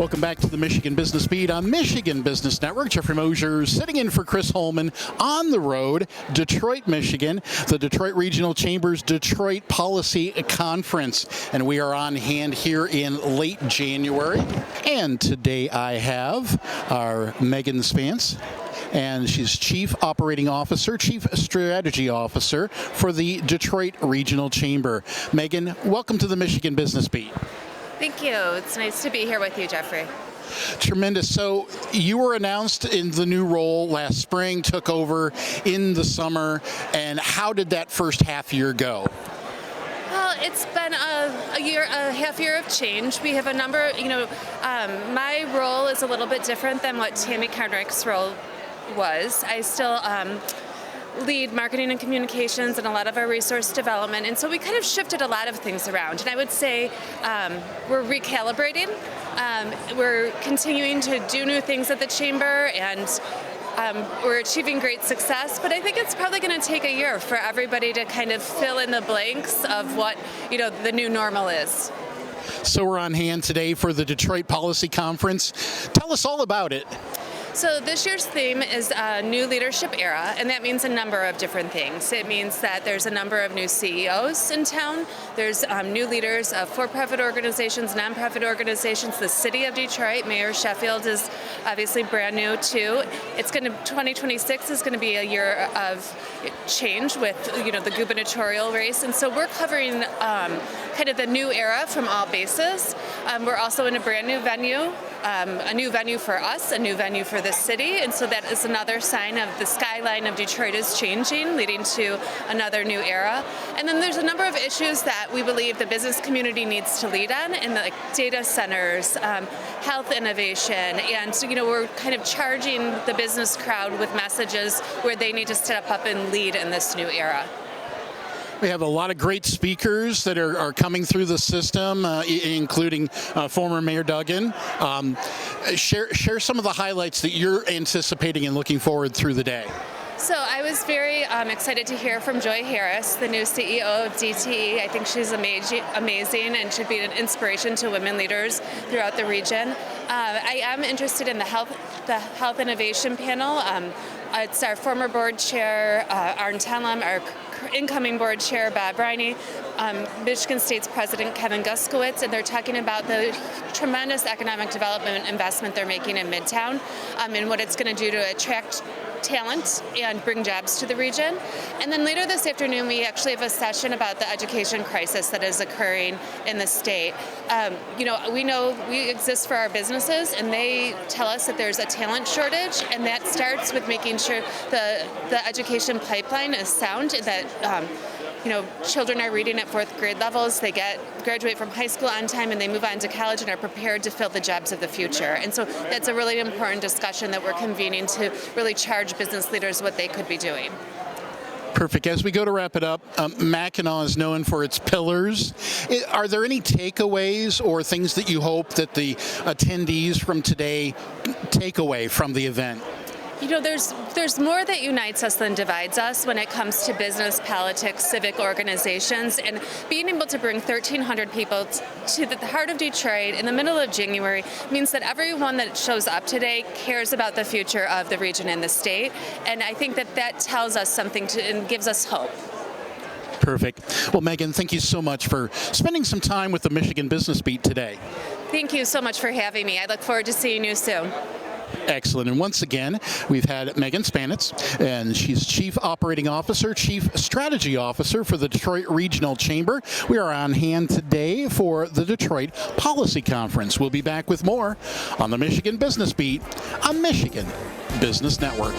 Welcome back to the Michigan Business Beat on Michigan Business Network. Jeffrey Mosier sitting in for Chris Holman on the road, Detroit, Michigan, the Detroit Regional Chamber's Detroit Policy Conference. And we are on hand here in late January. And today I have our Megan Spanitz, and she's Chief Operating Officer, Chief Strategy Officer for the Detroit Regional Chamber. Megan, welcome to the Michigan Business Beat. Thank you. It's nice to be here with you, Jeffrey. Tremendous. So you were announced in the new role last spring, took over in the summer, and how did that first half year go? Well, it's been a half year of change. We have a number, my role is a little bit different than what Tammy Carnrike's role was. I still lead marketing and communications and a lot of our resource development, and so we kind of shifted a lot of things around. And I would say we're recalibrating. We're continuing to do new things at the chamber, and we're achieving great success, but I think it's probably going to take a year for everybody to kind of fill in the blanks of what the new normal is. So we're on hand today for the Detroit Policy Conference. Tell us all about it. So this year's theme is a new leadership era, and that means a number of different things. It means that there's a number of new CEOs in town. There's new leaders of for-profit organizations, nonprofit organizations. The city of Detroit, Mayor Sheffield is obviously brand new too. 2026 is going to be a year of change with the gubernatorial race, and so we're covering kind of the new era from all bases. We're also in a brand new venue. A new venue for us, a new venue for the city, and so that is another sign of the skyline of Detroit is changing, leading to another new era. And then there's a number of issues that we believe the business community needs to lead on, in like data centers, health innovation, and we're kind of charging the business crowd with messages where they need to step up and lead in this new era. We have a lot of great speakers that are coming through the system, including former Mayor Duggan. Share some of the highlights that you're anticipating and looking forward through the day. So I was very excited to hear from Joy Harris, the new CEO of DTE. I think she's amazing and should be an inspiration to women leaders throughout the region. I am interested in the health innovation panel. It's our former board chair, Arn Tellem, our incoming board chair, Bob Riney, Michigan State's President Kevin Guskowitz, and they're talking about the tremendous economic development investment they're making in Midtown and what it's going to do to attract talent and bring jobs to the region. And then later this afternoon, we actually have a session about the education crisis that is occurring in the state. We know we exist for our businesses, and they tell us that there's a talent shortage, and that starts with making sure the education pipeline is sound, that children are reading at fourth grade levels, they graduate from high school on time, and they move on to college and are prepared to fill the jobs of the future. And so that's a really important discussion that we're convening to really charge business leaders what they could be doing. Perfect. As we go to wrap it up, Mackinac is known for its pillars. Are there any takeaways or things that you hope that the attendees from today take away from the event? There's more that unites us than divides us when it comes to business, politics, civic organizations, and being able to bring 1,300 people to the heart of Detroit in the middle of January means that everyone that shows up today cares about the future of the region and the state, and I think that tells us something and gives us hope. Perfect. Well, Megan, thank you so much for spending some time with the Michigan Business Beat today. Thank you so much for having me. I look forward to seeing you soon. Excellent. And once again, we've had Megan Spanitz, and she's Chief Operating Officer, Chief Strategy Officer for the Detroit Regional Chamber. We are on hand today for the Detroit Policy Conference. We'll be back with more on the Michigan Business Beat on Michigan Business Network.